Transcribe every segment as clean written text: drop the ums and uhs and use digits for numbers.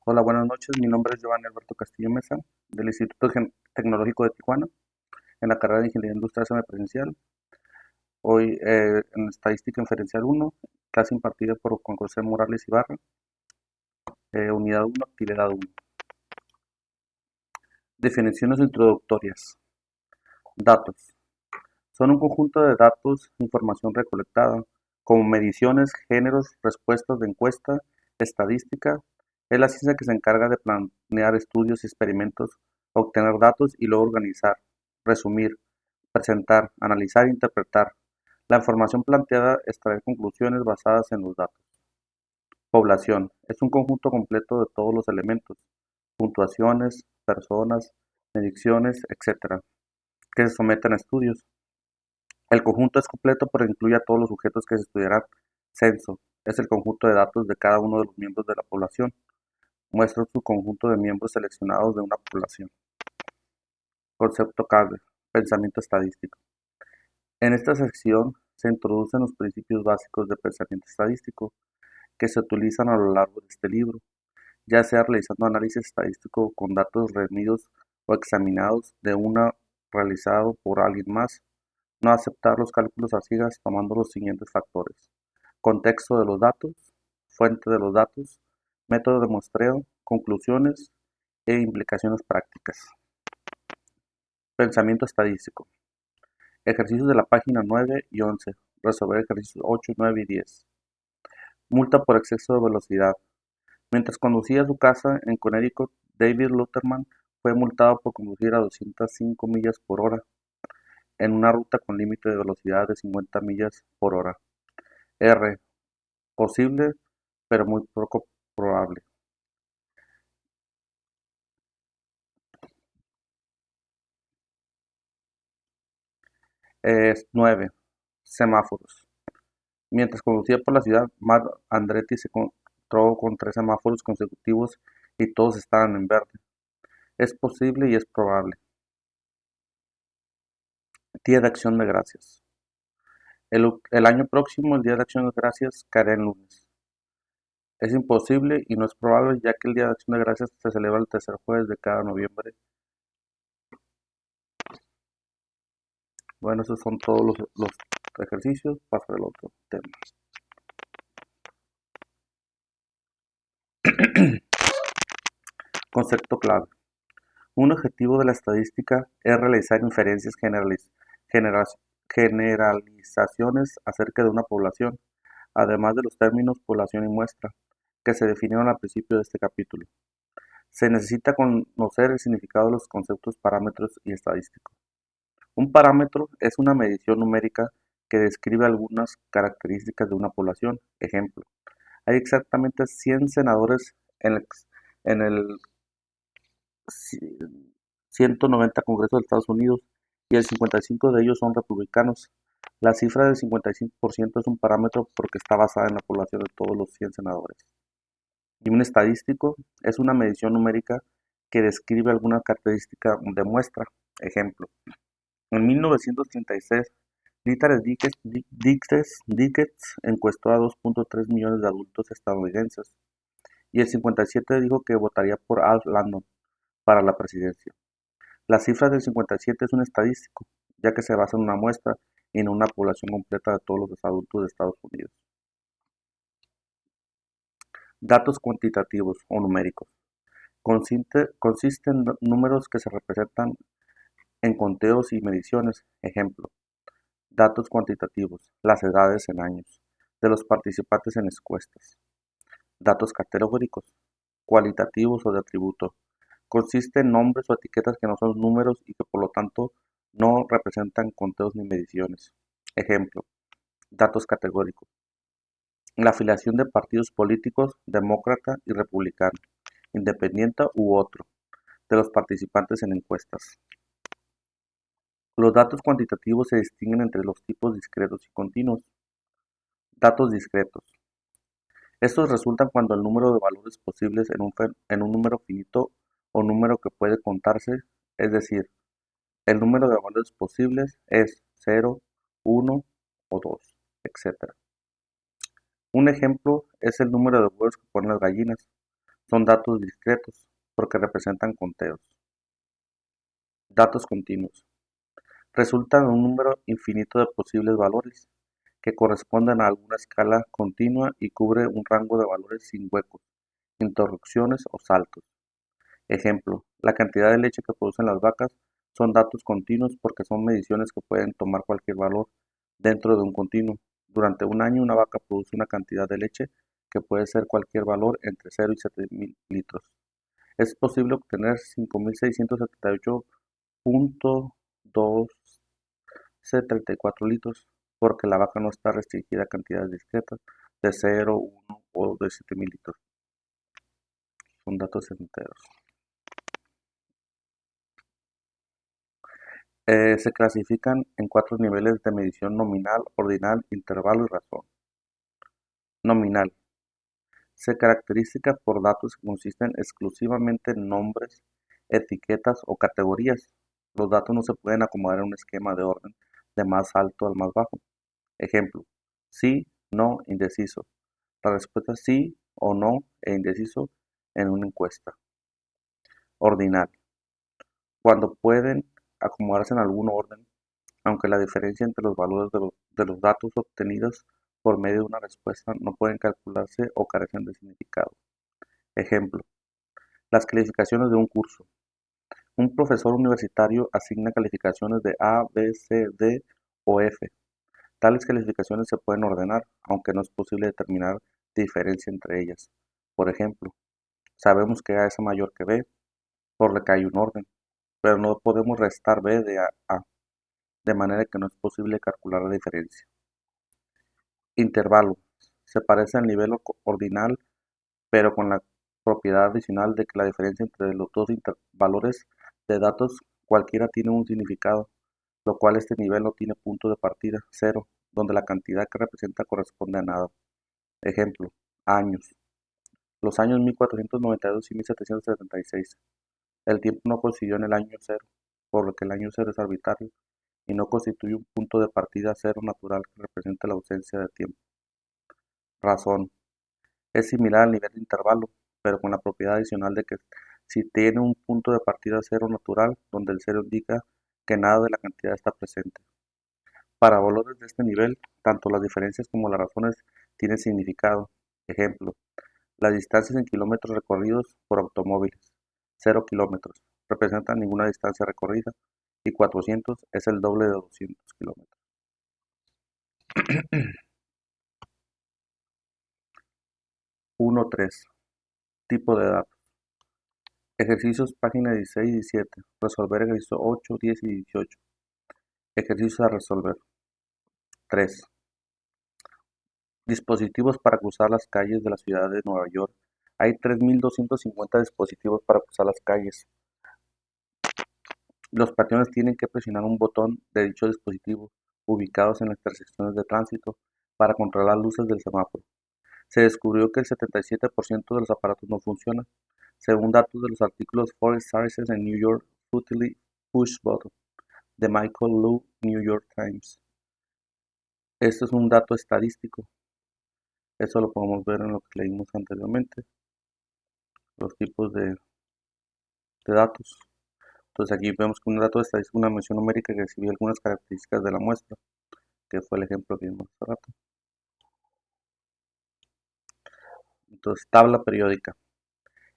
Hola, buenas noches. Mi nombre es Giovanni Alberto Castillo Mesa, del Instituto Tecnológico de Tijuana, en la carrera de Ingeniería Industrial Semipresencial. Hoy en Estadística Inferencial 1, clase impartida por Juan José Morales Ibarra, Unidad 1, Actividad 1. Definiciones introductorias. Datos. Son un conjunto de datos, información recolectada, como mediciones, géneros, respuestas de encuesta, estadística. Es la ciencia que se encarga de planear estudios y experimentos, obtener datos y luego organizar, resumir, presentar, analizar e interpretar. La información planteada extraer conclusiones basadas en los datos. Población. Es un conjunto completo de todos los elementos, puntuaciones, personas, mediciones, etc., que se someten a estudios. El conjunto es completo pero incluye a todos los sujetos que se estudiarán. Censo. Es el conjunto de datos de cada uno de los miembros de la población. Muestra su conjunto de miembros seleccionados de una población. Concepto clave. Pensamiento estadístico. En esta sección se introducen los principios básicos de pensamiento estadístico que se utilizan a lo largo de este libro, ya sea realizando análisis estadístico con datos reunidos o examinados de una realizado por alguien más. No aceptar los cálculos a ciegas tomando los siguientes factores: contexto de los datos, fuente de los datos, método de muestreo, conclusiones e implicaciones prácticas. Pensamiento estadístico. Ejercicios de la página 9 y 11. Resolver ejercicios 8, 9 y 10. Multa por exceso de velocidad. Mientras conducía a su casa en Connecticut, David Lutherman fue multado por conducir a 205 millas por hora en una ruta con límite de velocidad de 50 millas por hora. R. Posible, pero muy poco probable. 9. Semáforos. Mientras conducía por la ciudad, Mark Andretti se encontró con 3 semáforos consecutivos y todos estaban en verde. Es posible y es probable. Día de Acción de Gracias. El año próximo, el Día de Acción de Gracias, caerá en lunes. Es imposible y no es probable, ya que el Día de Acción de Gracias se celebra el tercer jueves de cada noviembre. Bueno, esos son todos los ejercicios. Paso al otro tema. Concepto clave. Un objetivo de la estadística es realizar inferencias generalizaciones acerca de una población, además de los términos población y muestra, que se definieron al principio de este capítulo. Se necesita conocer el significado de los conceptos parámetros y estadísticos. Un parámetro es una medición numérica que describe algunas características de una población. Ejemplo, hay exactamente 100 senadores en el 190 Congreso de Estados Unidos y el 55 de ellos son republicanos. La cifra del 55% es un parámetro porque está basada en la población de todos los 100 senadores. Y un estadístico es una medición numérica que describe alguna característica de muestra. Ejemplo, en 1936, Dickens encuestó a 2.3 millones de adultos estadounidenses y el 57 dijo que votaría por Al Landon para la presidencia. La cifra del 57 es un estadístico, ya que se basa en una muestra y en una población completa de todos los adultos de Estados Unidos. Datos cuantitativos o numéricos. Consiste en números que se representan en conteos y mediciones. Ejemplo, datos cuantitativos, las edades en años de los participantes en encuestas. Datos categóricos, cualitativos o de atributo. Consiste en nombres o etiquetas que no son números y que por lo tanto no representan conteos ni mediciones. Ejemplo, datos categóricos. La afiliación de partidos políticos, demócrata y republicano, independiente u otro, de los participantes en encuestas. Los datos cuantitativos se distinguen entre los tipos discretos y continuos. Datos discretos. Estos resultan cuando el número de valores posibles en un número finito o número que puede contarse, es decir, el número de valores posibles es 0, 1 o 2, etc. Un ejemplo es el número de huevos que ponen las gallinas. Son datos discretos porque representan conteos. Datos continuos. Resultan en un número infinito de posibles valores que corresponden a alguna escala continua y cubre un rango de valores sin huecos, interrupciones o saltos. Ejemplo, la cantidad de leche que producen las vacas son datos continuos porque son mediciones que pueden tomar cualquier valor dentro de un continuo. Durante un año una vaca produce una cantidad de leche que puede ser cualquier valor entre 0 y 7.000 litros. Es posible obtener 5.678.234 litros porque la vaca no está restringida a cantidades discretas de 0, 1 o de 7.000 litros. Son datos enteros. Se clasifican en 4 niveles de medición: nominal, ordinal, intervalo y razón. Nominal. Se caracteriza por datos que consisten exclusivamente en nombres, etiquetas o categorías. Los datos no se pueden acomodar en un esquema de orden de más alto al más bajo. Ejemplo: sí, no, indeciso. La respuesta es sí o no e indeciso en una encuesta. Ordinal. Cuando pueden acomodarse en algún orden, aunque la diferencia entre los valores de los datos obtenidos por medio de una respuesta no pueden calcularse o carecen de significado. Ejemplo: las calificaciones de un curso. Un profesor universitario asigna calificaciones de A, B, C, D o F. Tales calificaciones se pueden ordenar, aunque no es posible determinar diferencia entre ellas. Por ejemplo, sabemos que A es mayor que B, por lo que hay un orden, pero no podemos restar B de A, de manera que no es posible calcular la diferencia. Intervalo. Se parece al nivel ordinal, pero con la propiedad adicional de que la diferencia entre los dos valores de datos cualquiera tiene un significado, lo cual este nivel no tiene punto de partida, cero, donde la cantidad que representa corresponde a nada. Ejemplo: años. Los años 1492 y 1776. El tiempo no coincidió en el año cero, por lo que el año cero es arbitrario y no constituye un punto de partida cero natural que represente la ausencia de tiempo. Razón. Es similar al nivel de intervalo, pero con la propiedad adicional de que si tiene un punto de partida cero natural, donde el cero indica que nada de la cantidad está presente. Para valores de este nivel, tanto las diferencias como las razones tienen significado. Ejemplo: las distancias en kilómetros recorridos por automóviles, 0 kilómetros, representan ninguna distancia recorrida, y 400 es el doble de 200 kilómetros. 1.3. Tipo de datos. Ejercicios páginas 16 y 17. Resolver ejercicios 8, 10 y 18. Ejercicios a resolver. 3. Dispositivos para cruzar las calles de la ciudad de Nueva York. Hay 3.250 dispositivos para cruzar las calles. Los peatones tienen que presionar un botón de dicho dispositivo, ubicados en las intersecciones de tránsito, para controlar las luces del semáforo. Se descubrió que el 77% de los aparatos no funcionan, según datos de los artículos Forest Services en New York Futility Push Button, de Michael Lew, New York Times. Esto es un dato estadístico. Eso lo podemos ver en lo que leímos anteriormente, los tipos de datos. Entonces aquí vemos que un dato estadístico es una mención numérica que recibe algunas características de la muestra, que fue el ejemplo que vimos hace rato. Entonces, tabla periódica.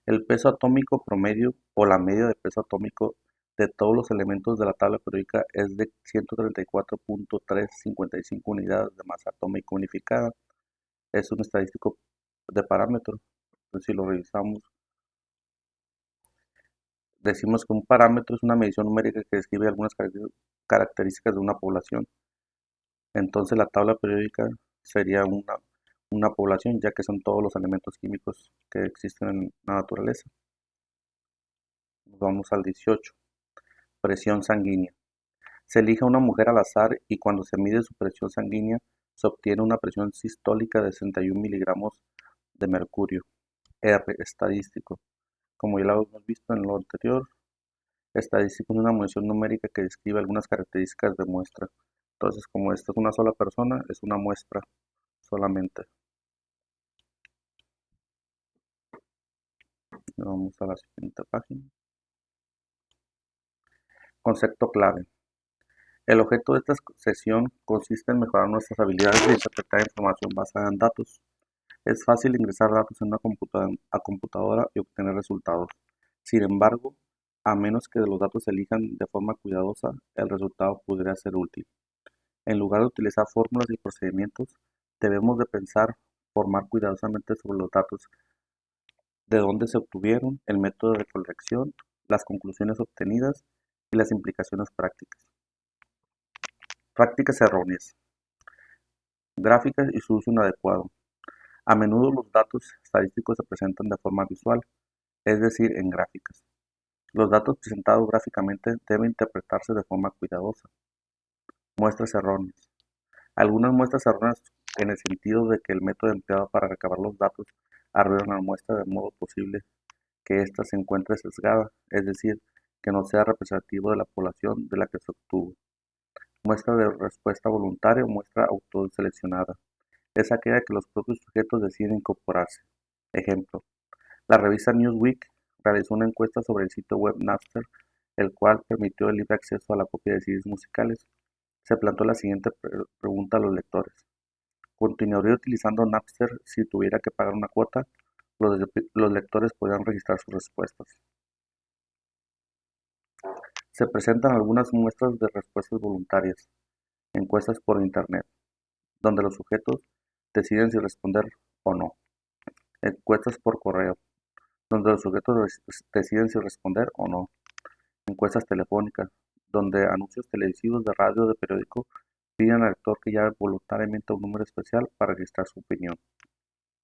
El peso atómico promedio o la media de peso atómico de todos los elementos de la tabla periódica es de 134.355 unidades de masa atómica unificada. Es un estadístico de parámetro. Entonces, si lo revisamos, decimos que un parámetro es una medición numérica que describe algunas características de una población. Entonces la tabla periódica sería una población, ya que son todos los elementos químicos que existen en la naturaleza. Nos vamos al 18. Presión sanguínea. Se elige a una mujer al azar y cuando se mide su presión sanguínea se obtiene una presión sistólica de 61 miligramos de mercurio. R. Estadístico. Como ya lo hemos visto en lo anterior, estadístico es una mención numérica que describe algunas características de muestra. Entonces, como esta es una sola persona, es una muestra solamente. Vamos a la siguiente página. Concepto clave. El objeto de esta sesión consiste en mejorar nuestras habilidades de interpretar información basada en datos. Es fácil ingresar datos en una computadora y obtener resultados. Sin embargo, a menos que los datos se elijan de forma cuidadosa, el resultado podría ser útil. En lugar de utilizar fórmulas y procedimientos, debemos de formar cuidadosamente sobre los datos, de dónde se obtuvieron, el método de colección, las conclusiones obtenidas y las implicaciones prácticas. Prácticas erróneas. Gráficas y su uso inadecuado. A menudo los datos estadísticos se presentan de forma visual, es decir, en gráficas. Los datos presentados gráficamente deben interpretarse de forma cuidadosa. Muestras erróneas. Algunas muestras erróneas en el sentido de que el método empleado para recabar los datos arruina la muestra de modo posible que ésta se encuentre sesgada, es decir, que no sea representativo de la población de la que se obtuvo. Muestra de respuesta voluntaria o muestra autoseleccionada. Es aquella que los propios sujetos deciden incorporarse. Ejemplo, la revista Newsweek realizó una encuesta sobre el sitio web Napster, el cual permitió el libre acceso a la copia de CDs musicales. Se planteó la siguiente pregunta a los lectores. ¿Continuaría utilizando Napster si tuviera que pagar una cuota? Los lectores podían registrar sus respuestas. Se presentan algunas muestras de respuestas voluntarias, encuestas por Internet, donde los sujetos deciden si responder o no. Encuestas por correo, donde los sujetos deciden si responder o no. Encuestas telefónicas, donde anuncios televisivos, de radio o de periódico piden al lector que llame voluntariamente a un número especial para registrar su opinión.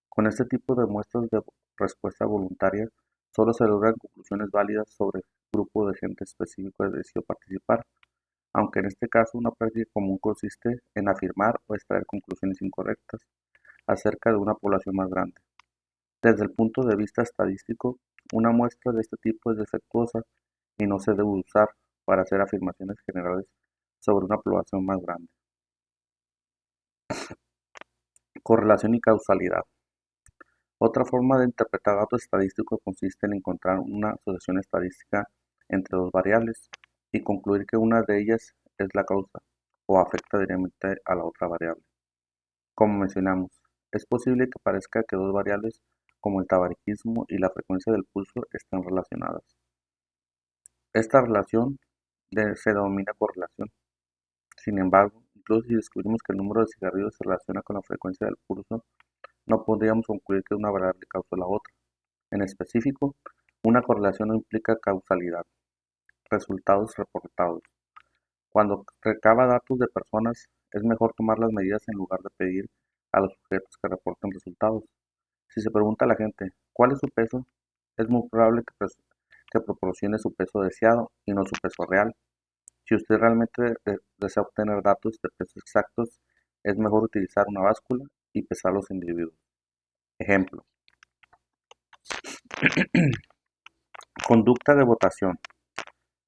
Con este tipo de muestras de respuesta voluntaria, solo se logran conclusiones válidas sobre el grupo de gente específico que decidió participar, aunque en este caso una práctica común consiste en afirmar o extraer conclusiones incorrectas acerca de una población más grande. Desde el punto de vista estadístico, una muestra de este tipo es defectuosa y no se debe usar para hacer afirmaciones generales sobre una población más grande. Correlación y causalidad. Otra forma de interpretar datos estadísticos consiste en encontrar una asociación estadística entre dos variables y concluir que una de ellas es la causa o afecta directamente a la otra variable. Como mencionamos, es posible que parezca que dos variables como el tabaquismo y la frecuencia del pulso estén relacionadas. Esta relación se denomina correlación. Sin embargo, incluso si descubrimos que el número de cigarrillos se relaciona con la frecuencia del pulso, no podríamos concluir que una variable causó la otra. En específico, una correlación no implica causalidad. Resultados reportados. Cuando recaba datos de personas, es mejor tomar las medidas en lugar de pedir a los sujetos que reporten resultados. Si se pregunta a la gente, ¿cuál es su peso? Es muy probable que proporcione su peso deseado y no su peso real. Si usted realmente desea obtener datos de pesos exactos, es mejor utilizar una báscula y pesar los individuos. Ejemplo. Conducta de votación.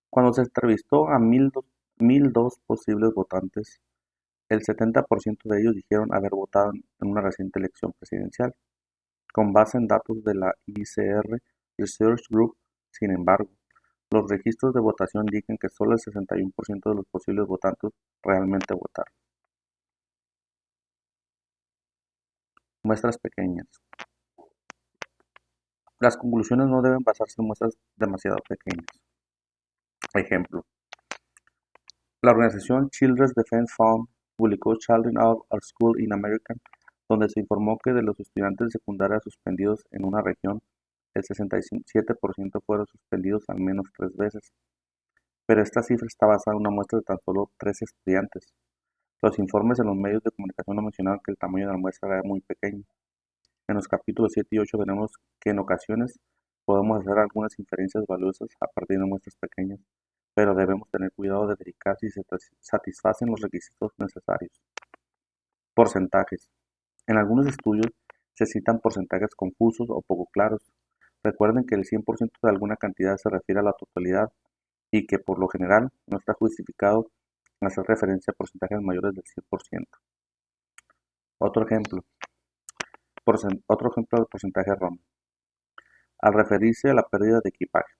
Cuando se entrevistó a 1,002 posibles votantes, el 70% de ellos dijeron haber votado en una reciente elección presidencial. Con base en datos de la ICR Research Group, sin embargo, los registros de votación indican que solo el 61% de los posibles votantes realmente votaron. Muestras pequeñas. Las conclusiones no deben basarse en muestras demasiado pequeñas. Ejemplo. La organización Children's Defense Fund publicó Children Out of School in America, donde se informó que de los estudiantes de secundaria suspendidos en una región, el 67% fueron suspendidos al menos 3 veces. Pero esta cifra está basada en una muestra de tan solo 3 estudiantes. Los informes en los medios de comunicación no mencionaron que el tamaño de la muestra era muy pequeño. En los capítulos 7 y 8 veremos que en ocasiones podemos hacer algunas inferencias valiosas a partir de muestras pequeñas, pero debemos tener cuidado de verificar si se satisfacen los requisitos necesarios. Porcentajes. En algunos estudios se citan porcentajes confusos o poco claros. Recuerden que el 100% de alguna cantidad se refiere a la totalidad y que por lo general no está justificado hacer referencia a porcentajes mayores del 100%. Otro ejemplo de porcentaje erróneo. al referirse a la pérdida de equipaje.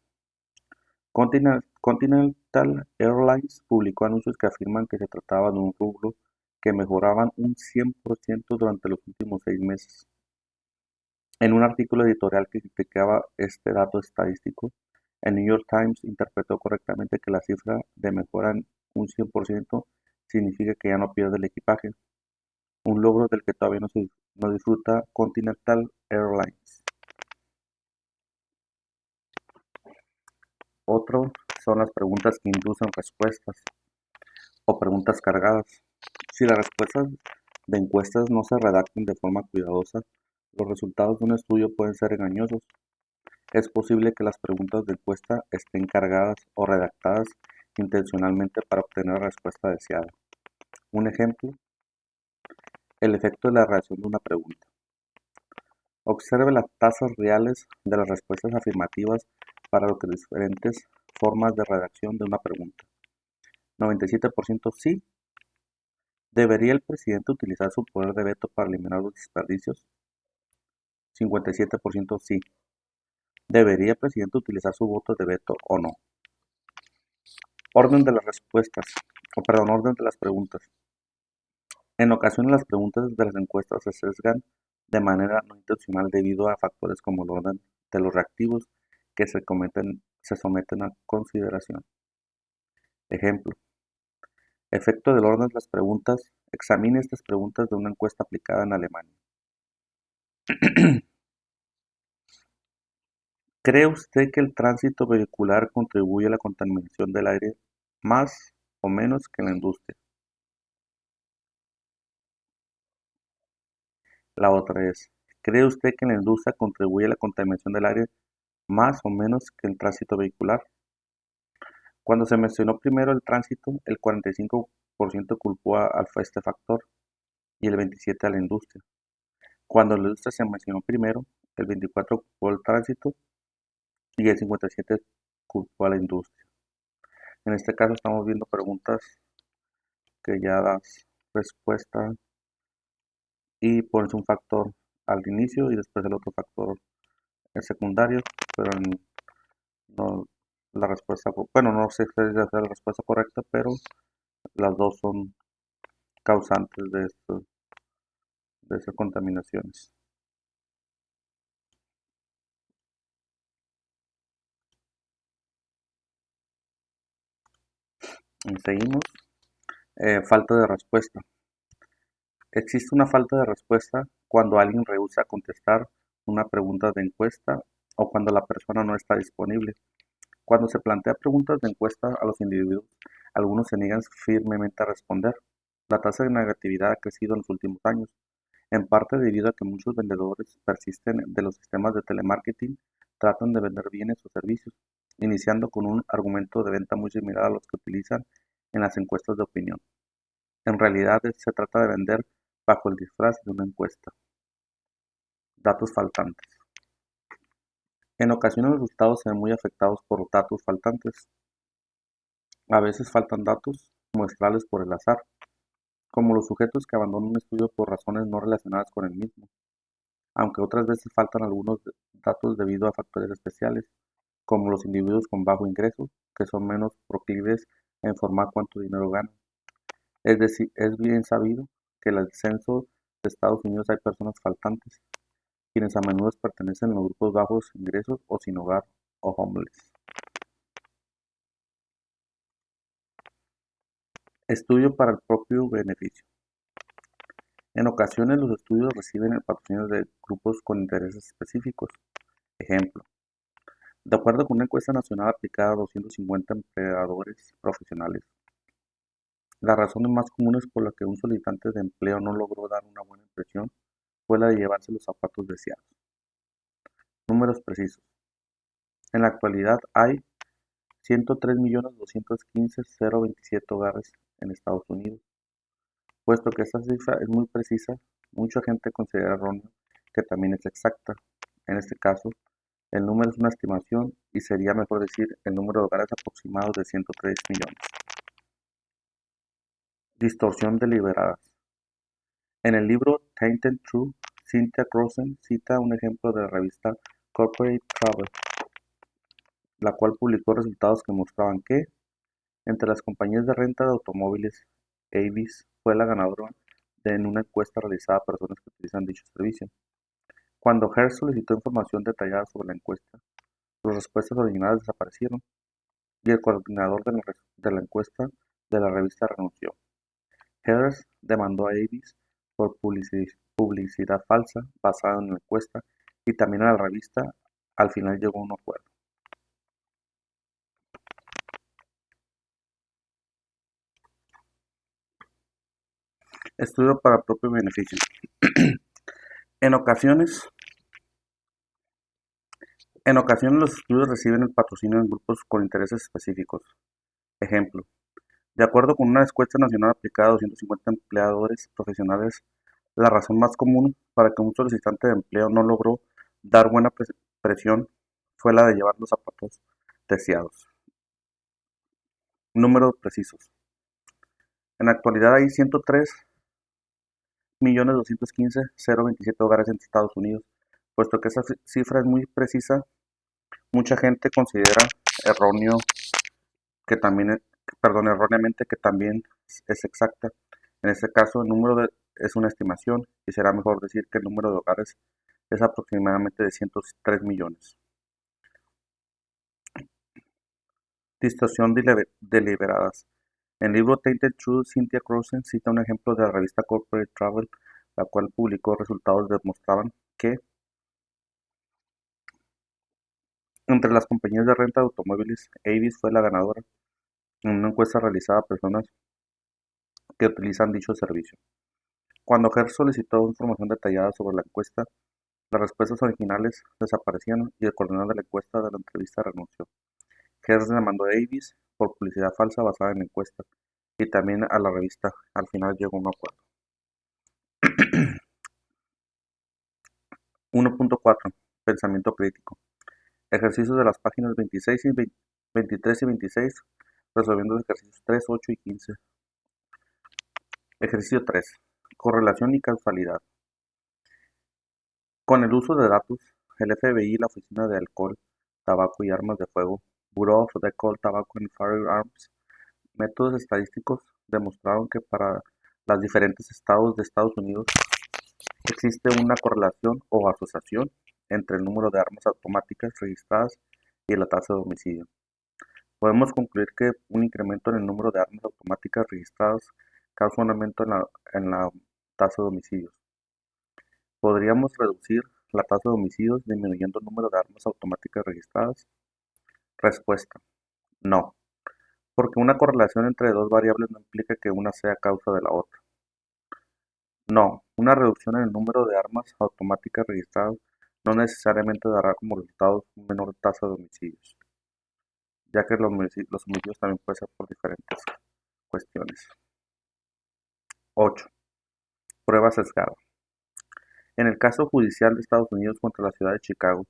Continental Airlines publicó anuncios que afirman que se trataba de un rubro que mejoraban un 100% durante los últimos 6 meses. En un artículo editorial que criticaba este dato estadístico, el New York Times interpretó correctamente que la cifra de mejora en un 100% significa que ya no pierde el equipaje, un logro del que todavía no disfruta Continental Airlines. Otro son las preguntas que inducen respuestas o preguntas cargadas. Si las respuestas de encuestas no se redactan de forma cuidadosa, los resultados de un estudio pueden ser engañosos. Es posible que las preguntas de encuesta estén cargadas o redactadas intencionalmente para obtener la respuesta deseada. Un ejemplo, el efecto de la reacción de una pregunta. Observe las tasas reales de las respuestas afirmativas para las diferentes formas de redacción de una pregunta. 97% sí. ¿Debería el presidente utilizar su poder de veto para eliminar los desperdicios? 57% sí. ¿Debería el presidente utilizar su voto de veto o no? Orden de las respuestas, orden de las preguntas. En ocasiones las preguntas de las encuestas se sesgan de manera no intencional debido a factores como el orden de los reactivos que se someten a consideración. Ejemplo, efecto del orden de las preguntas. Examine estas preguntas de una encuesta aplicada en Alemania. ¿Cree usted que el tránsito vehicular contribuye a la contaminación del aire más o menos que la industria? La otra es, ¿cree usted que la industria contribuye a la contaminación del aire más o menos que el tránsito vehicular? Cuando se mencionó primero el tránsito, el 45% culpó a este factor y el 27% a la industria. Cuando la industria se mencionó primero, el 24% culpó el tránsito y el 57% culpó a la industria. En este caso estamos viendo preguntas que ya das respuesta y pones un factor al inicio y después el otro factor es secundario, pero no la respuesta, bueno, no sé si es la respuesta correcta, pero las dos son causantes de estas contaminaciones. Y seguimos. Falta de respuesta. Existe una falta de respuesta cuando alguien rehúsa contestar una pregunta de encuesta o cuando la persona no está disponible. Cuando se plantea preguntas de encuesta a los individuos, algunos se niegan firmemente a responder. La tasa de negatividad ha crecido en los últimos años, en parte debido a que muchos vendedores persisten de los sistemas de telemarketing, tratan de vender bienes o servicios, iniciando con un argumento de venta muy similar a los que utilizan en las encuestas de opinión. En realidad se trata de vender bajo el disfraz de una encuesta. Datos faltantes. En ocasiones los resultados se ven muy afectados por datos faltantes. A veces faltan datos muestrales por el azar, como los sujetos que abandonan un estudio por razones no relacionadas con el mismo, aunque otras veces faltan algunos datos debido a factores especiales, como los individuos con bajo ingreso, que son menos proclives a informar cuánto dinero ganan. Es decir, es bien sabido que en el censo de Estados Unidos hay personas faltantes, quienes a menudo pertenecen a los grupos bajos ingresos o sin hogar o homeless. Estudio para el propio beneficio. En ocasiones los estudios reciben el patrocinio de grupos con intereses específicos. Ejemplo, de acuerdo con una encuesta nacional aplicada a 250 empleadores profesionales, las razones más comunes por las que un solicitante de empleo no logró dar una buena impresión fue la de llevarse los zapatos deseados. Números precisos. En la actualidad hay 103.215.027 hogares en Estados Unidos. Puesto que esta cifra es muy precisa, mucha gente considera erróneo que también es exacta. En este caso, el número es una estimación y sería mejor decir el número de hogares aproximados de 103 millones. Distorsión deliberada. En el libro Tainted Truth, Cynthia Rosen cita un ejemplo de la revista Corporate Travel, la cual publicó resultados que mostraban que, entre las compañías de renta de automóviles, Avis fue la ganadora en una encuesta realizada a personas que utilizan dicho servicio. Cuando Hearst solicitó información detallada sobre la encuesta, sus respuestas originales desaparecieron y el coordinador de la encuesta de la revista renunció. Hearst demandó a Avis por publicidad falsa basada en la encuesta y también a la revista. Al final llegó a un acuerdo. Estudio para propio beneficio. En ocasiones, en ocasiones los estudios reciben el patrocinio de grupos con intereses específicos. Ejemplo, de acuerdo con una encuesta nacional aplicada a 250 empleadores profesionales, la razón más común para que un solicitante de empleo no logró dar buena presión fue la de llevar los zapatos deseados. Números precisos. En la actualidad hay 103.215.027 hogares en Estados Unidos. Puesto que esa cifra es muy precisa, mucha gente considera erróneo que también, erróneamente que también es exacta. En este caso, el número es una estimación y será mejor decir que el número de hogares es aproximadamente de 103 millones. Distorsión deliberadas. En el libro Tainted Truth, Cynthia Crossan cita un ejemplo de la revista Corporate Travel, la cual publicó resultados que demostraban que entre las compañías de renta de automóviles, Avis fue la ganadora en una encuesta realizada a personas que utilizan dicho servicio. Cuando Hearst solicitó información detallada sobre la encuesta, las respuestas originales desaparecieron y el coordinador de la encuesta de la entrevista renunció. Hearst demandó a Avis por publicidad falsa basada en la encuesta y también a la revista. Al final llegó a un acuerdo. 1.4. Pensamiento crítico. Ejercicios de las páginas 26 y 23 y 26, resolviendo los ejercicios 3, 8 y 15. Ejercicio 3. Correlación y causalidad. Con el uso de datos, el FBI, la Oficina de Alcohol, Tabaco y Armas de Fuego, Bureau of Alcohol, Tobacco and Firearms, métodos estadísticos demostraron que para los diferentes estados de Estados Unidos existe una correlación o asociación entre el número de armas automáticas registradas y la tasa de homicidio. Podemos concluir que un incremento en el número de armas automáticas registradas causa un aumento en la tasa de homicidios. ¿Podríamos reducir la tasa de homicidios disminuyendo el número de armas automáticas registradas? Respuesta: no, porque una correlación entre dos variables no implica que una sea causa de la otra. No, una reducción en el número de armas automáticas registradas no necesariamente dará como resultado una menor tasa de homicidios, ya que los homicidios también pueden ser por diferentes cuestiones. 8. Prueba sesgada. En el caso judicial de Estados Unidos contra la ciudad de Chicago,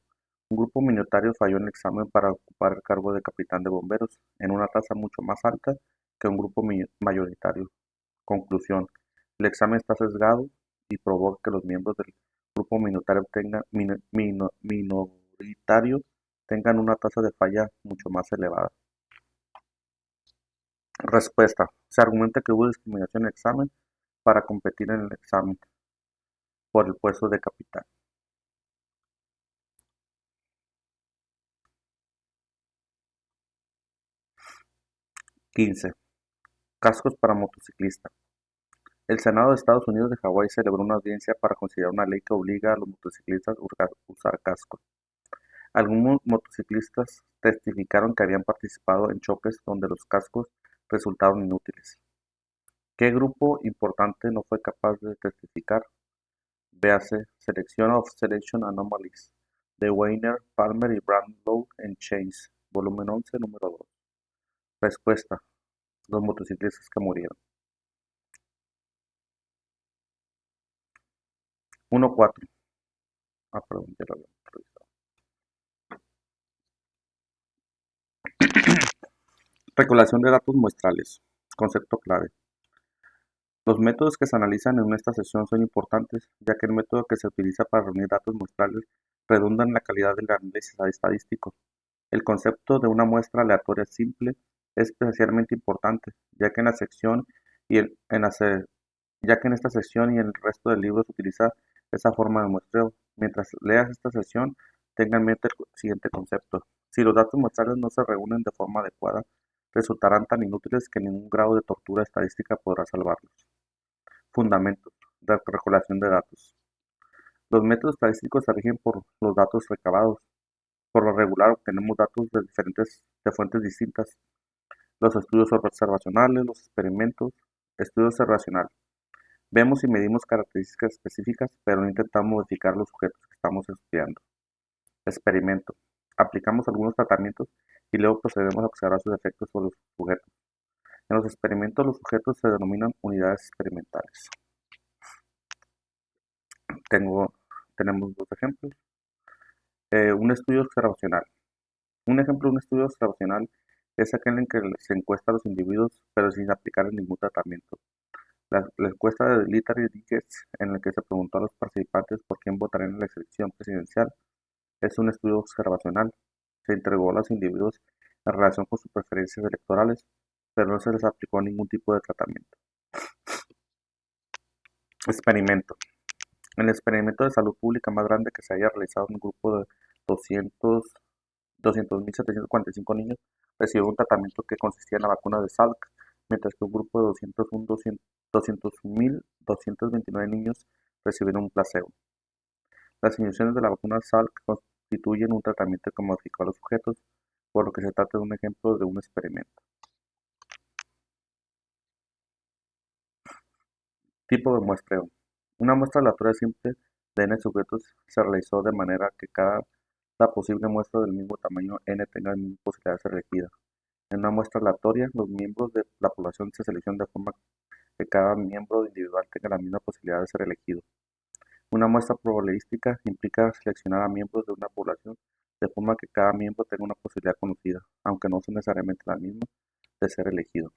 un grupo minoritario falló en el examen para ocupar el cargo de capitán de bomberos, en una tasa mucho más alta que un grupo mayoritario. Conclusión: el examen está sesgado y provoca que los miembros del grupo minoritario tengan una tasa de falla mucho más elevada. Respuesta: se argumenta que hubo discriminación en el examen para competir en el examen por el puesto de capitán. 15. Cascos para motociclistas. El Senado de Estados Unidos de Hawái celebró una audiencia para considerar una ley que obliga a los motociclistas a usar cascos. Algunos motociclistas testificaron que habían participado en choques donde los cascos resultaron inútiles. ¿Qué grupo importante no fue capaz de testificar? Véase Selection of Selection Anomalies, de Weiner, Palmer y Brandlow en Chains, volumen 11, número 2. Respuesta: los motociclistas que murieron. 1.4. Perdón, ya lo había revisado. Recolección de datos muestrales. Concepto clave. Los métodos que se analizan en esta sesión son importantes, ya que el método que se utiliza para reunir datos muestrales redundan en la calidad del análisis estadístico. El concepto de una muestra aleatoria simple es especialmente importante, ya que en la sección y en la ya que en esta sección y en el resto del libro se utiliza esa forma de muestreo. Mientras leas esta sección, tenga en mente el siguiente concepto. Si los datos muestrales no se reúnen de forma adecuada, resultarán tan inútiles que ningún grado de tortura estadística podrá salvarlos. Fundamentos de recolección de datos. Los métodos estadísticos se rigen por los datos recabados. Por lo regular obtenemos datos de fuentes distintas. Los estudios observacionales, los experimentos. Estudio observacional. Vemos y medimos características específicas, pero no intentamos modificar los sujetos que estamos estudiando. Experimento. Aplicamos algunos tratamientos y luego procedemos a observar sus efectos sobre los sujetos. En los experimentos, los sujetos se denominan unidades experimentales. Tengo, tenemos dos ejemplos. Un estudio observacional. Un ejemplo de un estudio observacional es aquel en que se encuesta a los individuos, pero sin aplicar ningún tratamiento. La encuesta de Litter y Dickens, en la que se preguntó a los participantes por quién votarían en la elección presidencial, es un estudio observacional. Se entregó a los individuos en relación con sus preferencias electorales, pero no se les aplicó ningún tipo de tratamiento. Experimento. El experimento de salud pública más grande que se haya realizado en un grupo de 200.745 niños recibió un tratamiento que consistía en la vacuna de Salk, mientras que un grupo de 200.229 niños recibieron un placebo. Las inyecciones de la vacuna Salk constituyen un tratamiento que modificó a los sujetos, por lo que se trata de un ejemplo de un experimento. Tipo de muestreo. Una muestra aleatoria simple de n sujetos se realizó de manera que cada posible muestra del mismo tamaño n tenga la misma posibilidad de ser elegida. En una muestra aleatoria, los miembros de la población se seleccionan de forma que cada miembro individual tenga la misma posibilidad de ser elegido. Una muestra probabilística implica seleccionar a miembros de una población de forma que cada miembro tenga una posibilidad conocida, aunque no sea necesariamente la misma, de ser elegido.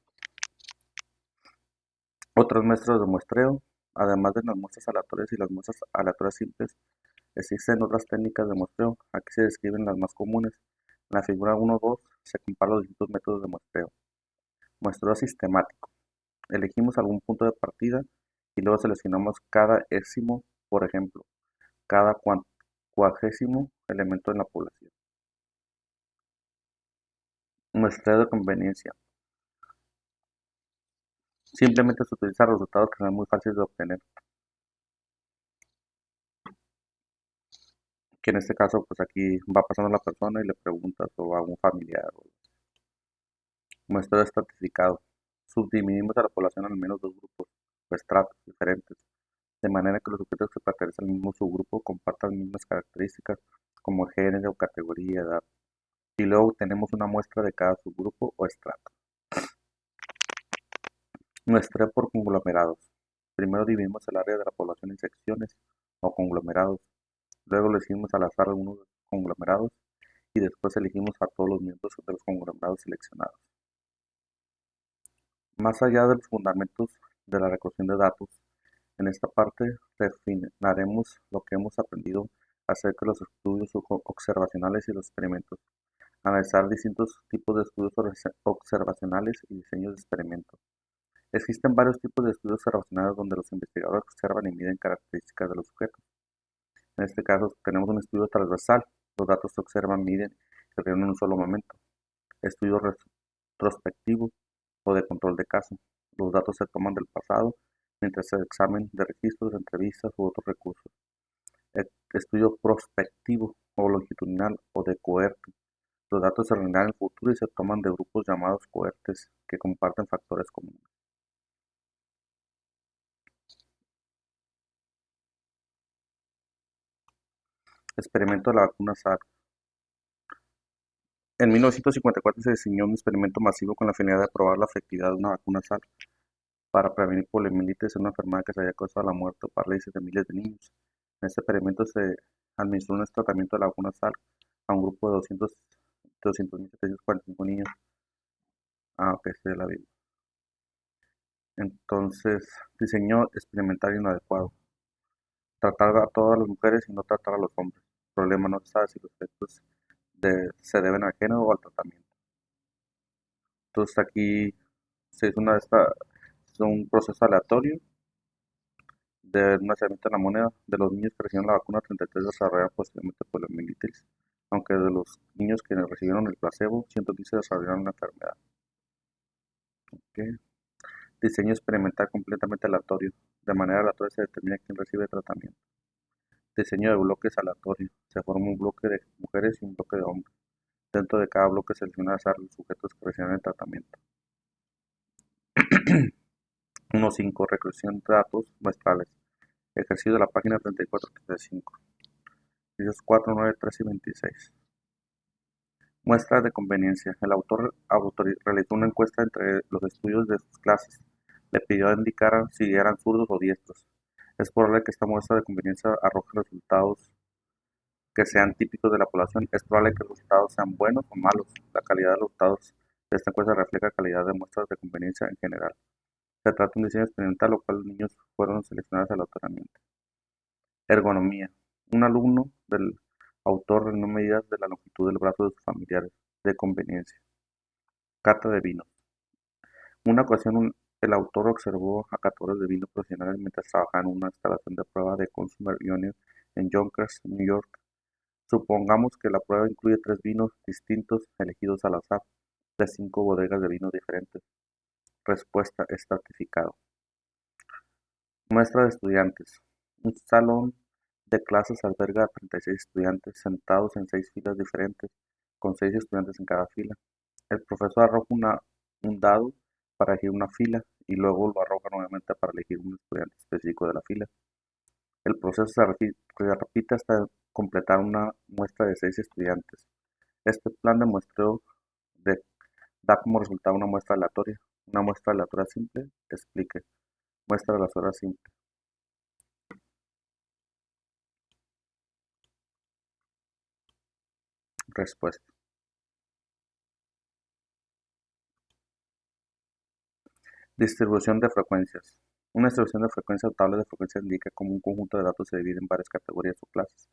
Otros métodos de muestreo. Además de las muestras aleatorias y las muestras aleatorias simples, existen otras técnicas de muestreo. Aquí se describen las más comunes. En la figura 1.2 se comparan los distintos métodos de muestreo. Muestreo sistemático. Elegimos algún punto de partida y luego seleccionamos cada éximo, por ejemplo, cada cuagésimo elemento en la población. Muestreo de conveniencia. Simplemente se utilizan resultados que son muy fáciles de obtener, que en este caso pues aquí va pasando la persona y le preguntas o a un familiar. Muestreo estratificado. Subdividimos a la población en al menos dos grupos o estratos diferentes, de manera que los sujetos que pertenecen al mismo subgrupo compartan las mismas características como género, categoría, edad, y luego tenemos una muestra de cada subgrupo o estrato. Muestreo por conglomerados. Primero dividimos el área de la población en secciones o conglomerados, luego elegimos al azar algunos de los conglomerados y después elegimos a todos los miembros de los conglomerados seleccionados. Más allá de los fundamentos de la recolección de datos, en esta parte refinaremos lo que hemos aprendido acerca de los estudios observacionales y los experimentos, analizar distintos tipos de estudios observacionales y diseños de experimentos. Existen varios tipos de estudios observacionales donde los investigadores observan y miden características de los sujetos. En este caso, tenemos un estudio transversal. Los datos se observan, miden y se reúnen en un solo momento. Estudio retrospectivo o de control de caso. Los datos se toman del pasado mientras se examen de registros, entrevistas u otros recursos. Estudio prospectivo o longitudinal o de cohorte. Los datos se reúnen en el futuro y se toman de grupos llamados cohortes que comparten factores comunes. Experimento de la vacuna SARS. En 1954 se diseñó un experimento masivo con la finalidad de probar la efectividad de una vacuna SARS para prevenir poliomielitis, una enfermedad que se había causado la muerte o parálisis de miles de niños. En este experimento se administró un tratamiento de la vacuna SARS a un grupo de 200.745 niños. Ok, sí, la vi. Entonces, diseño experimental inadecuado. Tratar a todas las mujeres y no tratar a los hombres. Problema: no se sabe si los efectos se deben al género o al tratamiento. Entonces aquí se hizo un proceso aleatorio de un nacimiento en la moneda de los niños que recibieron la vacuna. 33 desarrollaron posteriormente poliomielitis, aunque de los niños que recibieron el placebo, 115 desarrollaron la enfermedad. ¿Ok? Diseño experimental completamente aleatorio. De manera aleatoria se determina quién recibe tratamiento. Diseño de bloques aleatorio. Se forma un bloque de mujeres y un bloque de hombres. Dentro de cada bloque se selecciona al azar los sujetos que reciben el tratamiento. 1.5. Reclusión de datos muestrales. Ejercicio de la página 34-35. Ejercicios 4, 9, 13 y 26. Muestras de conveniencia. El autor realizó una encuesta entre los estudios de sus clases. Le pidió indicar si eran zurdos o diestros. Es probable que esta muestra de conveniencia arroje resultados que sean típicos de la población. Es probable que los resultados sean buenos o malos. La calidad de los resultados de esta encuesta refleja la calidad de muestras de conveniencia en general. Se trata de un diseño experimental, lo cual los niños fueron seleccionados aleatoriamente. Ergonomía. Un alumno del autor reunió medidas de la longitud del brazo de sus familiares, de conveniencia. Cata de vino. En una ocasión, el autor observó a catadores de vino profesionales mientras trabajaban en una instalación de prueba de Consumer Union en Yonkers, New York. Supongamos que la prueba incluye 3 vinos distintos elegidos al azar de 5 bodegas de vino diferentes. Respuesta: estratificado. Muestra de estudiantes. Un salón de clases alberga a 36 estudiantes sentados en 6 filas diferentes, con 6 estudiantes en cada fila. El profesor arroja un dado para elegir una fila y luego lo arroja nuevamente para elegir un estudiante específico de la fila. El proceso se repite hasta completar una muestra de 6 estudiantes. Este plan de muestreo da como resultado una muestra aleatoria. Una muestra aleatoria simple. Explique. Muestra aleatoria simple. Respuesta. Distribución de frecuencias. Una distribución de frecuencias o tabla de frecuencias indica cómo un conjunto de datos se divide en varias categorías o clases.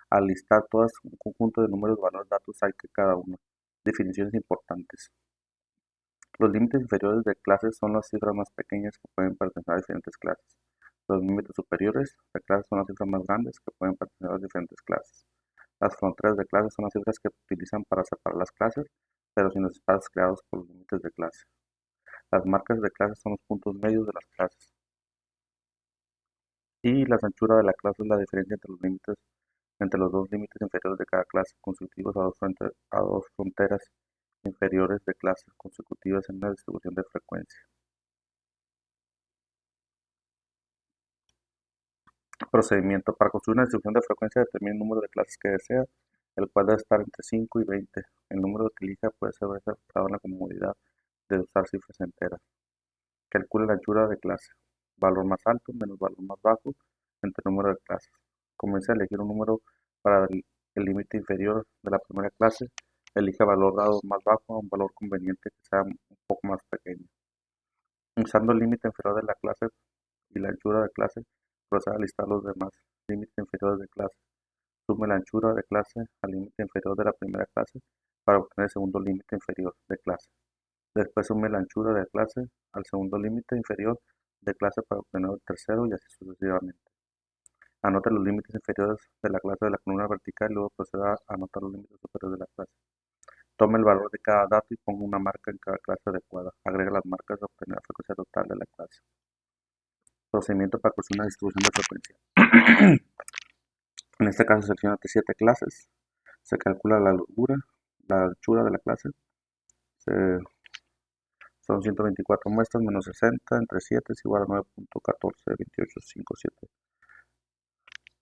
Al listar todas un conjunto de números o valores de datos hay que cada uno. Definiciones importantes. Los límites inferiores de clases son las cifras más pequeñas que pueden pertenecer a diferentes clases. Los límites superiores de clases son las cifras más grandes que pueden pertenecer a diferentes clases. Las fronteras de clases son las cifras que se utilizan para separar las clases, pero sin los espacios creados por los límites de clase. Las marcas de clases son los puntos medios de las clases. Y la anchura de la clase es la diferencia entre los dos límites inferiores de cada clase, consecutivos a dos fronteras inferiores de clases consecutivas en una distribución de frecuencia. Procedimiento: para construir una distribución de frecuencia, determine el número de clases que desea, el cual debe estar entre 5 y 20. El número que elija puede ser ajustado en la comodidad de usar cifras enteras. Calcule la anchura de clase. Valor más alto menos valor más bajo entre el número de clases. Comience a elegir un número para el límite inferior de la primera clase. Elija valor dado más bajo a un valor conveniente que sea un poco más pequeño. Usando el límite inferior de la clase y la anchura de clase, proceda a listar los demás límites inferiores de clase. Sume la anchura de clase al límite inferior de la primera clase para obtener el segundo límite inferior de clase. Después sume la anchura de clase al segundo límite inferior de clase para obtener el tercero y así sucesivamente. Anote los límites inferiores de la clase de la columna vertical y luego proceda a anotar los límites superiores de la clase. Tome el valor de cada dato y ponga una marca en cada clase adecuada. Agrega las marcas para obtener la frecuencia total de la clase. Procedimiento para construir una distribución de frecuencia. En este caso selecciona 7 clases. Se calcula la largura, la anchura de la clase. Son 124 muestras menos 60 entre 7 es igual a 9.142857,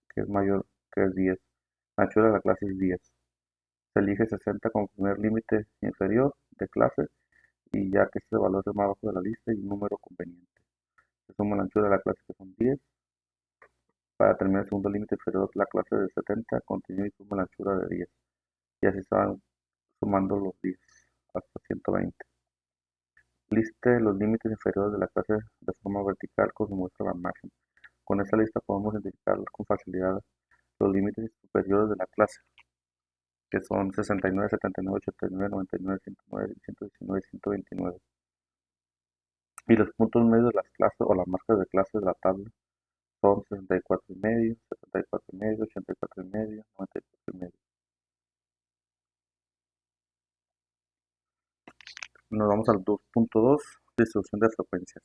que es mayor que el 10. La anchura de la clase es 10. Se elige 60 como primer límite inferior de clase y ya que este valor es el más bajo de la lista y un número conveniente. Se suma la anchura de la clase que son 10. Para determinar el segundo límite inferior de la clase de 70, continúe y suma la anchura de 10. Y así se van sumando los 10 hasta 120. Liste los límites inferiores de la clase de forma vertical con su muestra al margen. Con esta lista podemos identificar con facilidad los límites superiores de la clase, que son 69, 79, 89, 99, 109, 119, 129. Y los puntos medios de las clases o las marcas de clases de la tabla son 64 y medio, 74 y medio, 84 y medio, 94 y medio. Nos vamos al 2.2, distribución de frecuencias.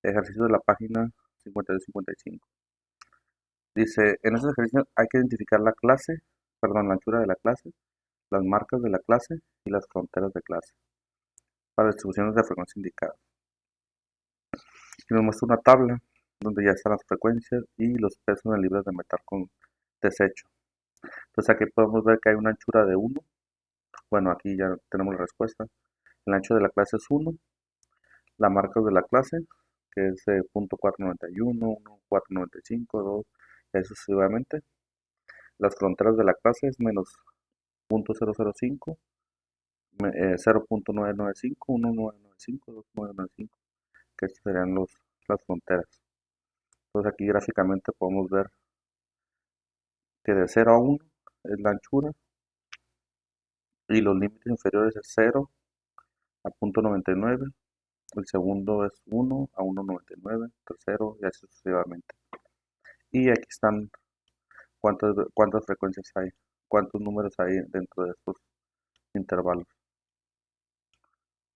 Ejercicio de la página 52-55. Dice, en este ejercicio hay que identificar la anchura de la clase, las marcas de la clase y las fronteras de clase para distribuciones de frecuencia indicadas. Y nos muestra una tabla donde ya están las frecuencias y los pesos en libras de metal con desecho. Entonces aquí podemos ver que hay una anchura de 1. Bueno, aquí ya tenemos la respuesta. El ancho de la clase es 1. La marca de la clase, que es .491, 1, 495, 2, y así sucesivamente. Las fronteras de la clase es menos .005, 0.995, 1995, 2995, que estas serían las fronteras. Entonces aquí gráficamente podemos ver que de 0 a 1 es la anchura y los límites inferiores es 0 a .99, el segundo es 1 a 1.99, tercero y así sucesivamente. Y aquí están cuántas frecuencias hay, cuántos números hay dentro de estos intervalos.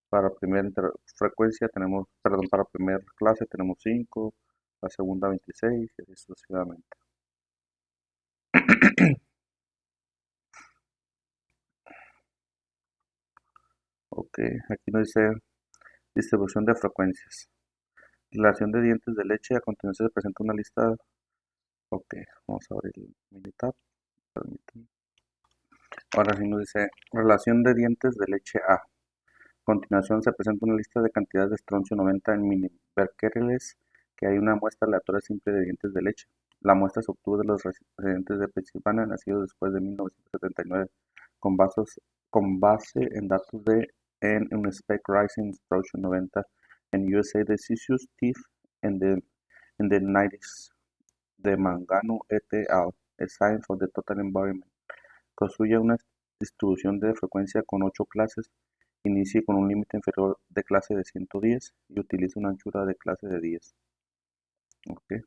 Para primera frecuencia tenemos, perdón, para primera clase tenemos 5, la segunda 26 y así sucesivamente. Ok, aquí nos dice distribución de frecuencias. Relación de dientes de leche. A continuación se presenta una lista. Ok, vamos a abrir el Minitab. Permítanme. Ahora sí nos dice relación de dientes de leche A. A continuación se presenta una lista de cantidades de estroncio 90 en miliberquereles que hay una muestra aleatoria simple de dientes de leche. La muestra se obtuvo de los residentes de Pensilvania nacidos después de 1979 con base en datos en un Spec Rising Strontium 90 en USA Decisus Teeth en the 90s de Mangano et al. A Science of the Total Environment. Construye una distribución de frecuencia con 8 clases, inicie con un límite inferior de clase de 110 y utiliza una anchura de clase de 10. Okay.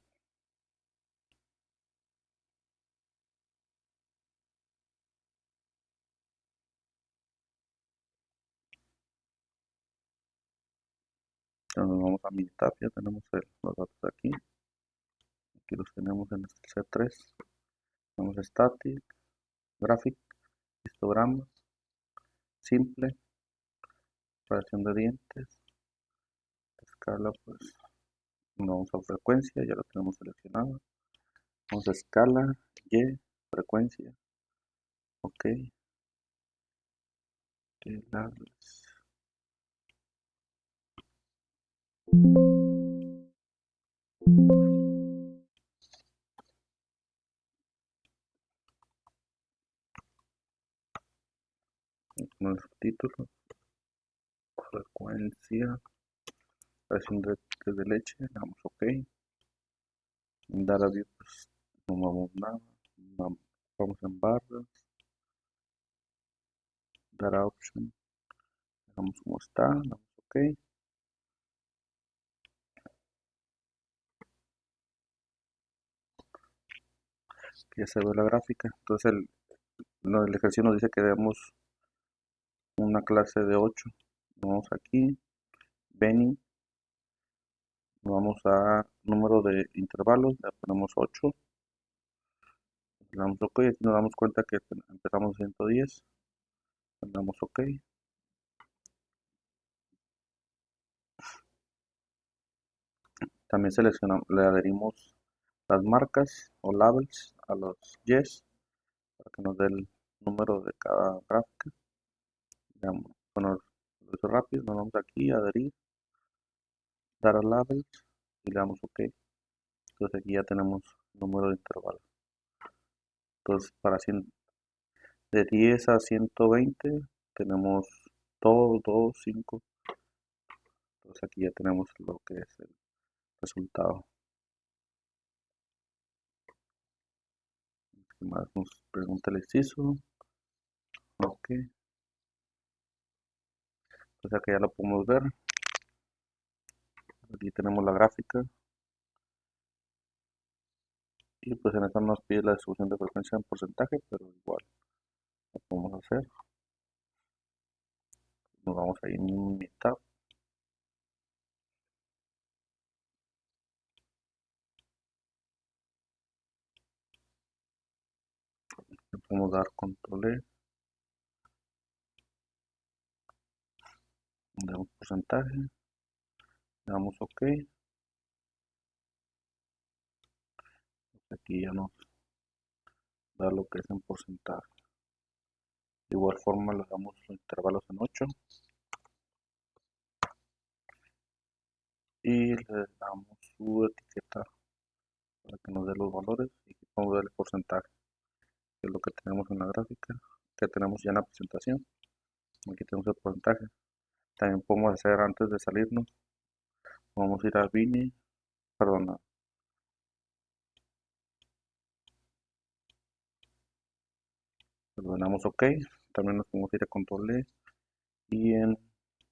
Entonces vamos a Minitab, ya tenemos los datos aquí. Aquí los tenemos en el C3. Tenemos Static, Graphic, histogramas, simple, relación de dientes, escala, pues no vamos a frecuencia, ya lo tenemos seleccionado. Vamos a escala, Y, frecuencia, ok, con el subtítulo, frecuencia, relación de leche, le damos ok. Data view, pues no vamos nada, vamos en barras, data option, dejamos como está, damos ok. Ya se ve la gráfica, entonces el ejercicio nos dice que demos una clase de 8. Vamos aquí, Benny, vamos a número de intervalos, ya ponemos 8, le damos ok, aquí nos damos cuenta que empezamos 110, le damos ok. También le adherimos las marcas o labels a los yes para que nos dé el número de cada gráfica. Bueno, lo hizo rápido, nos vamos aquí a adherir, dar a labels y le damos ok. Entonces aquí ya tenemos el número de intervalos. Entonces de 10 a 120 tenemos 2, 2, 5. Entonces aquí ya tenemos lo que es el resultado. ¿Qué más nos pregunta el inciso? Ok, pues acá ya lo podemos ver. Aquí tenemos la gráfica y pues en esta nos pide la distribución de frecuencia en porcentaje, pero igual lo podemos hacer. Nos vamos a ir en mitad. Le podemos dar control E, le damos porcentaje, le damos OK. Aquí ya nos da lo que es en porcentaje. De igual forma le damos los intervalos en 8 y le damos su etiqueta para que nos dé los valores y aquí podemos ver el porcentaje, que es lo que tenemos en la gráfica, que tenemos ya en la presentación. Aquí tenemos el porcentaje. También podemos hacer antes de salirnos, vamos a ir a Vini, perdón, le damos OK. También nos podemos ir a control E y en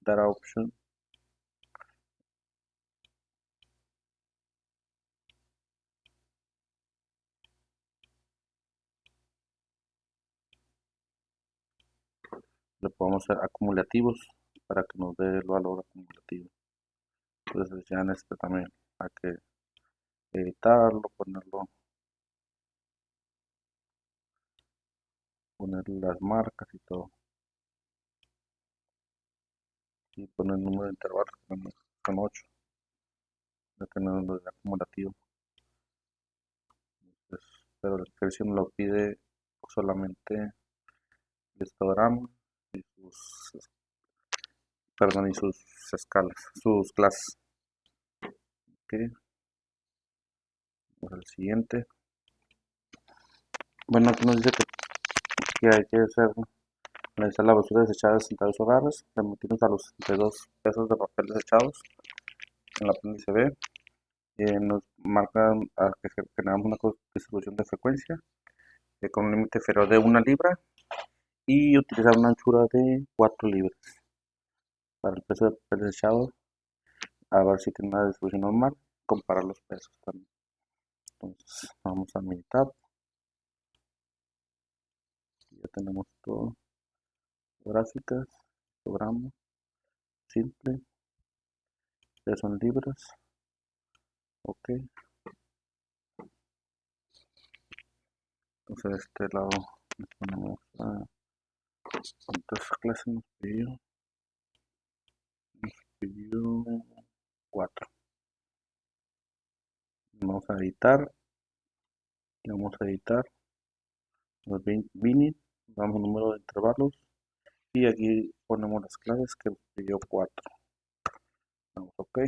Data Option le podemos hacer acumulativos para que nos dé el valor acumulativo. Entonces ya en este también hay que editarlo, poner las marcas y todo. Y poner el número de intervalos, que son 8. Ya tenemos lo de acumulativo. Entonces, pero la expresión lo pide solamente el histograma y perdón, y sus escalas, sus clases. Ok, vamos al siguiente. Bueno, aquí nos dice que hay que hacer, analizar la basura desechada de 62 hogares, remitirnos a los 62 pesos de papel desechados en la apéndice B. Nos marcan que generamos una distribución de frecuencia con un límite inferior de 1 libra y utilizar una anchura de 4 libras para el peso de papel desechado, a ver si tiene una distribución normal, comparar los pesos también. Entonces vamos a mitad, ya tenemos todo, gráficas, programa, simple, peso en libras, ok. Entonces de este lado le ponemos a cuántas clases nos pidió 4. Vamos a editar, los binning, damos un número de intervalos y aquí ponemos las claves que nos pidió 4. Damos OK.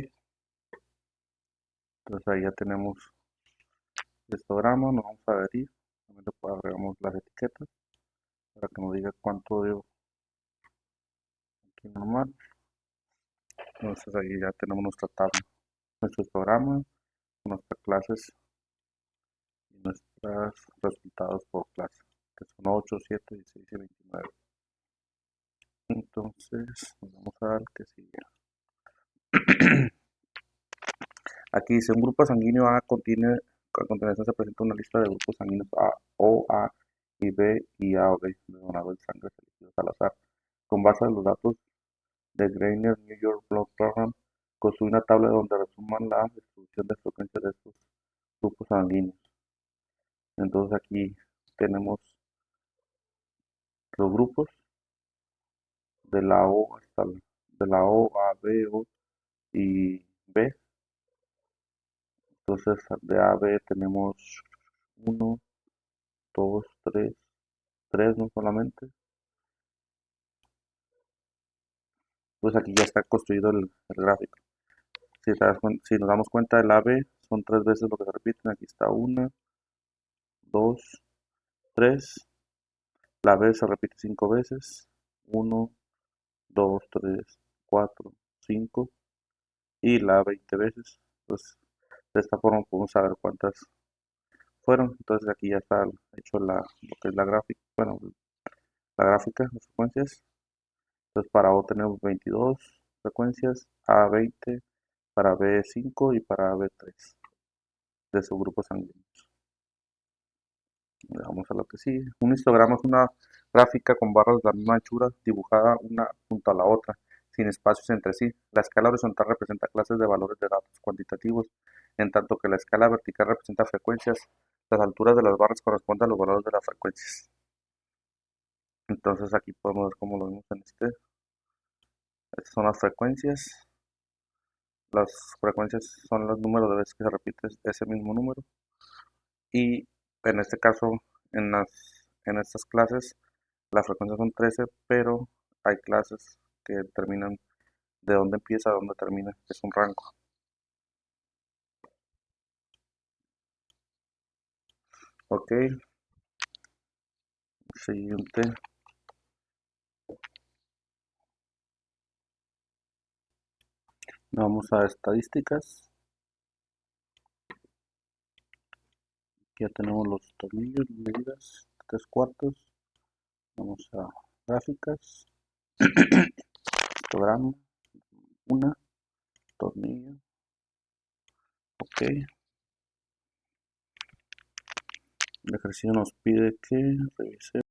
Entonces ahí ya tenemos el histograma, nos vamos a adherir, también le agregamos las etiquetas para que nos diga cuánto dio aquí normal. Entonces ahí ya tenemos nuestra tabla, nuestro histograma, nuestras clases y nuestros resultados por clase, que son 8, 7, 16 y 29. Entonces vamos a ver qué sigue. Aquí dice un grupo sanguíneo A contiene, a continuación se presenta una lista de grupos sanguíneos A, O, A y B y A o B de donadores de sangre elegidos al azar. Con base en los datos de Greiner New York Blood Program, construye una tabla donde resuman la distribución de frecuencia de estos grupos sanguíneos. Entonces aquí tenemos los grupos de la O de la O a B, O y B. Entonces de A a B tenemos uno, 2, 3, 3 no solamente. Pues aquí ya está construido el gráfico. Si nos damos cuenta, el AB son 3 veces lo que se repiten. Aquí está 1, 2, 3. La B se repite 5 veces. 1, 2, 3, 4, 5. Y la 20 veces. Pues de esta forma podemos saber cuántas fueron. Entonces aquí ya está hecho lo que es la gráfica, bueno, la gráfica, las frecuencias. Entonces para O tenemos 22 frecuencias, A 20, para B 5 y para B 3 de su grupo sanguíneo. Vamos a lo que sigue. Un histograma es una gráfica con barras de la misma anchura dibujada una junto a la otra, sin espacios entre sí. La escala horizontal representa clases de valores de datos cuantitativos, en tanto que la escala vertical representa frecuencias. Las alturas de las barras corresponden a los valores de las frecuencias. Entonces aquí podemos ver cómo lo vemos en este. Estas son las frecuencias. Las frecuencias son los números de veces que se repite ese mismo número. Y en este caso, en estas clases, las frecuencias son 13, pero hay clases que determinan de dónde empieza a dónde termina, que es un rango. Ok, siguiente. Vamos a estadísticas. Ya tenemos los tornillos, medidas, 3/4. Vamos a gráficas, histograma, una, tornillo. Ok, el ejercicio nos pide que revisemos.